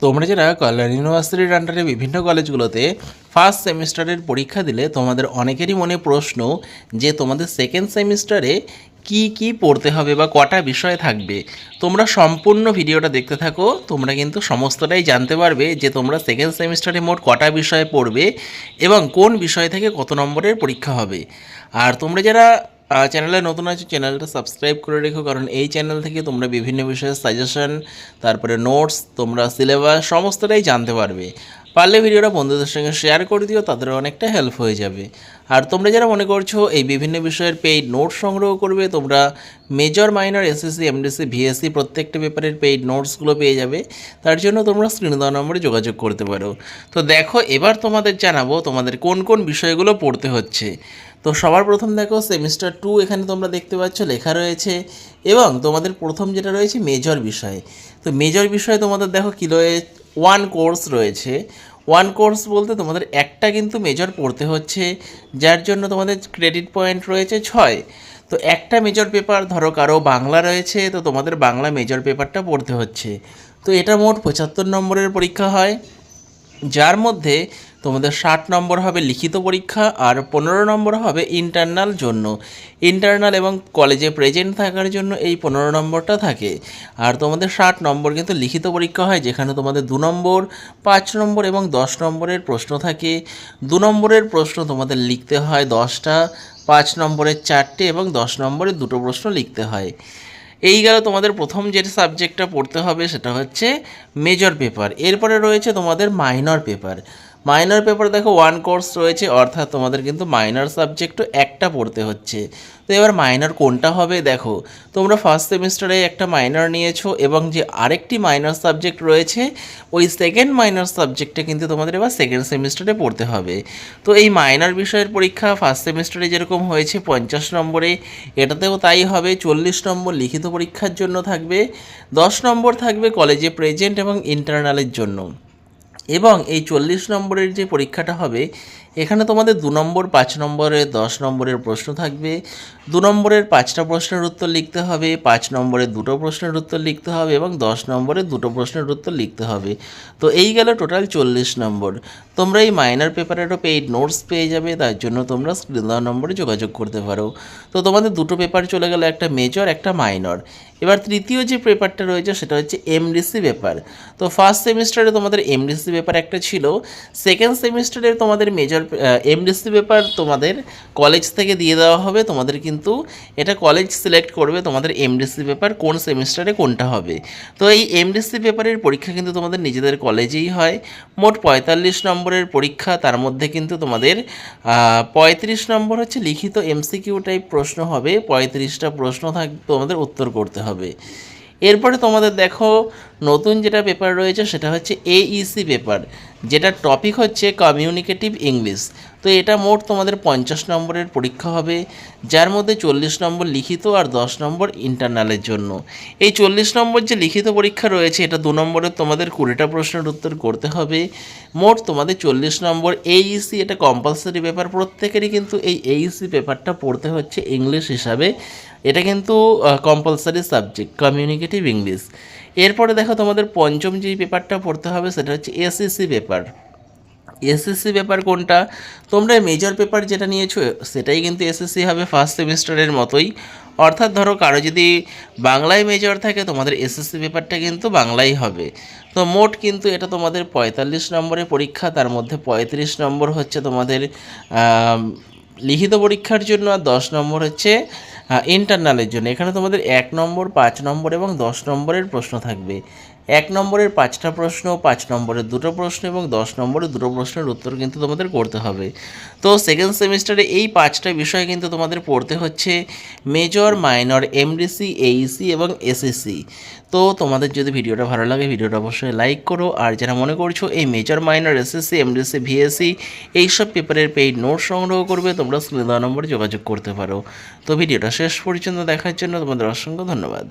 তোমরা যারা কল্যাণ ইউনিভার্সিটির আন্ডারে বিভিন্ন কলেজগুলোতে ফার্স্ট সেমিস্টারের পরীক্ষা দিলে তোমাদের অনেকেরই মনে প্রশ্ন যে তোমাদের সেকেন্ড সেমিস্টারে কি কি পড়তে হবে বা কটা বিষয় থাকবে। তোমরা সম্পূর্ণ ভিডিওটা দেখতে থাকো, তোমরা কিন্তু সমস্তটাই জানতে পারবে যে তোমরা সেকেন্ড সেমিস্টারে মোট কটা বিষয় পড়বে এবং কোন বিষয় থেকে কত নম্বরের পরীক্ষা হবে। আর তোমরা যারা চ্যানেলে নতুন আছো চ্যানেলটা সাবস্ক্রাইব করে রেখো, কারণ এই চ্যানেল থেকে তোমরা বিভিন্ন বিষয়ের সাজেশন, তারপরে নোটস, তোমরা সিলেবাস সমস্তটাই জানতে পারবে। পারলে ভিডিওটা বন্ধুদের সঙ্গে শেয়ার করে দিও, তাদের অনেকটা হেল্প হয়ে যাবে। আর তোমরা যারা মনে করছো এই বিভিন্ন বিষয়ের পেইড নোটস সংগ্রহ করবে, তোমরা major minor SSC MDC VSC প্রত্যেকটা পেপারের পেইড নোটসগুলো পেয়ে যাবে। তার জন্য তোমরা স্ক্রিনে দেওয়া নম্বরে যোগাযোগ করতে পারো। তো দেখো, এবার তোমাদের জানাবো তোমাদের কোন কোন বিষয়গুলো পড়তে হচ্ছে। তো সবার প্রথম দেখো সেমিস্টার 2 এখানে তোমরা দেখতে পাচ্ছ লেখা রয়েছে, এবং তোমাদের প্রথম যেটা রয়েছে মেজর বিষয়। তো মেজর বিষয়ে তোমাদের দেখো কী রয়েছে, ওয়ান কোর্স রয়েছে। ওয়ান কোর্স বলতে তোমাদের একটা কিন্তু মেজর পড়তে হচ্ছে, যার জন্য তোমাদের ক্রেডিট পয়েন্ট রয়েছে 6। তো একটা মেজর পেপার, ধরো কারো বাংলা রয়েছে, তো তোমাদের বাংলা মেজর পেপারটা পড়তে হচ্ছে। তো এটা মোট 75 নম্বরের পরীক্ষা হয়, যার মধ্যে তোমাদের 60 নম্বর হবে লিখিত পরীক্ষা আর 15 নম্বর হবে ইন্টারনাল জন্য। ইন্টারনাল এবং কলেজে প্রেজেন্ট থাকার জন্য এই 15 নম্বরটা থাকে। আর তোমাদের 60 নম্বর কিন্তু লিখিত পরীক্ষা হয়, যেখানে তোমাদের 2 নম্বর, 5 নম্বর এবং 10 নম্বরের প্রশ্ন থাকে। 2 নম্বরের প্রশ্ন তোমাদের লিখতে হয় 10টা, 5 নম্বরের 4টে এবং 10 নম্বরের 2টো প্রশ্ন লিখতে হয়। এই গেল তোমাদের প্রথম যে সাবজেক্টটা পড়তে হবে, সেটা হচ্ছে মেজর পেপার। এরপরে রয়েছে তোমাদের মাইনর পেপার। মাইনর পেপার দেখো ওয়ান কোর্স রয়েছে, অর্থাৎ তোমাদের কিন্তু মাইনর সাবজেক্টও একটা পড়তে হচ্ছে। তো এবার মাইনর কোনটা হবে, দেখো তোমরা ফার্স্ট সেমিস্টারে একটা মাইনর নিয়েছো এবং যে আরেকটি মাইনর সাবজেক্ট রয়েছে, ওই সেকেন্ড মাইনর সাবজেক্টটা কিন্তু তোমাদের এবার সেকেন্ড সেমিস্টারে পড়তে হবে। তো এই মাইনর বিষয়ের পরীক্ষা ফার্স্ট সেমিস্টারে যেরকম হয়েছে 50 নম্বরে, এটাতেও তাই হবে। 40 নম্বর লিখিত পরীক্ষার জন্য থাকবে, 10 নম্বর থাকবে কলেজে প্রেজেন্ট এবং ইন্টারনালের জন্য। এবং এই 40 নম্বরের যে পরীক্ষাটা হবে, এখানে তোমাদের 2 নম্বর, 5 নম্বরের, 10 নম্বরের প্রশ্ন থাকবে। 2 নম্বরের 5টা প্রশ্নের উত্তর লিখতে হবে, 5 নম্বরের 2টো প্রশ্নের উত্তর লিখতে হবে এবং 10 নম্বরের 2টো প্রশ্নের উত্তর লিখতে হবে। তো এই গেল টোটাল 40 নম্বর। তোমরা এই মাইনর পেপারেরও পেইড নোটস পেয়ে যাবে, তার জন্য তোমরা স্ক্রিন দেওয়া নম্বরে যোগাযোগ করতে পারো। তো তোমাদের 2টো পেপার চলে গেল, একটা মেজর একটা মাইনর। এবার তৃতীয় যে পেপারটা রয়েছে সেটা হচ্ছে এমডিসি পেপার। তো ফার্স্ট সেমিস্টারে তোমাদের এমডিসি পেপার একটা ছিল, সেকেন্ড সেমিস্টারে তোমাদের মেজর এমডিসি পেপার তোমাদের কলেজ থেকে দিয়ে দেওয়া হবে। তোমাদের কিন্তু এটা কলেজ সিলেক্ট করবে তোমাদের এমডিসি পেপার কোন সেমিস্টারে কোনটা হবে। তো এই এমডিসি পেপারের পরীক্ষা কিন্তু তোমাদের নিজেদের কলেজেই হয়। মোট 45 নম্বরের পরীক্ষা, তার মধ্যে কিন্তু তোমাদের 35 নম্বর হচ্ছে লিখিত এমসিকিউ টাইপ প্রশ্ন হবে। 35টা প্রশ্ন থাকবে, তোমাদের উত্তর করতে হবে। এরপরে তোমাদের দেখো নতুন যেটা পেপার রয়েছে সেটা হচ্ছে এইসি পেপার, যেটা টপিক হচ্ছে কমিউনিকেটিভ ইংলিশ। তো এটা মোট তোমাদের 50 নম্বরের পরীক্ষা হবে, যার মধ্যে 40 নম্বর লিখিত আর 10 নম্বর ইন্টারনালের জন্য। এই 40 নম্বর যে লিখিত পরীক্ষা রয়েছে, এটা 2 নম্বরের তোমাদের 20টা প্রশ্নের উত্তর করতে হবে। মোট তোমাদের 40 নম্বর। এইসি এটা কম্পালসারি পেপার, প্রত্যেকেরই কিন্তু এই এইসি পেপারটা পড়তে হচ্ছে ইংলিশ হিসাবে। এটা কিন্তু কম্পালসারি সাবজেক্ট কমিউনিকেটিভ ইংলিশ। এরপরে দেখো তোমাদের পঞ্চম যে পেপারটা পড়তে হবে সেটা হচ্ছে এসএসসি পেপার। এসএসসি পেপার কোনটা, তোমরা মেজর পেপার যেটা নিয়েছো সেটাই কিন্তু এসএসসি হবে ফার্স্ট সেমিস্টারের মতোই। অর্থাৎ ধরো কারো যদি বাংলায় মেজর থাকে, তোমাদের এসএসসি পেপারটা কিন্তু বাংলাই হবে। তো মোট কিন্তু এটা তোমাদের 45 নম্বরের পরীক্ষা, তার মধ্যে 35 নম্বর হচ্ছে তোমাদের লিখিত পরীক্ষার জন্য আর 10 নম্বর হচ্ছে ইন্টারনালের জন্য। এখানে তোমাদের 1 নম্বর, 5 নম্বর এবং 10 নম্বরের প্রশ্ন থাকবে। 1 নম্বরের 5টা প্রশ্ন, 5 নম্বরের 2টো প্রশ্ন এবং 10 নম্বরের 2টো প্রশ্নের উত্তর কিন্তু তোমাদের করতে হবে। তো সেকেন্ড সেমিস্টারে এই 5টা বিষয় কিন্তু তোমাদের পড়তে হচ্ছে, মেজর, মাইনর, এমডিসি, এইসি এবং এসএসসি। তো তোমাদের যদি ভিডিওটা ভালো লাগে, ভিডিওটা অবশ্যই লাইক করো। আর যারা মনে করছো এই major, minor, SSC, MDC, VSC এইসব পেপারের পেইড নোট সংগ্রহ করবে, তোমরা স্ক্রিনে দেওয়া নম্বরে যোগাযোগ করতে পারো। তো ভিডিওটা শেষ পর্যন্ত দেখার জন্য তোমাদের অসংখ্য ধন্যবাদ।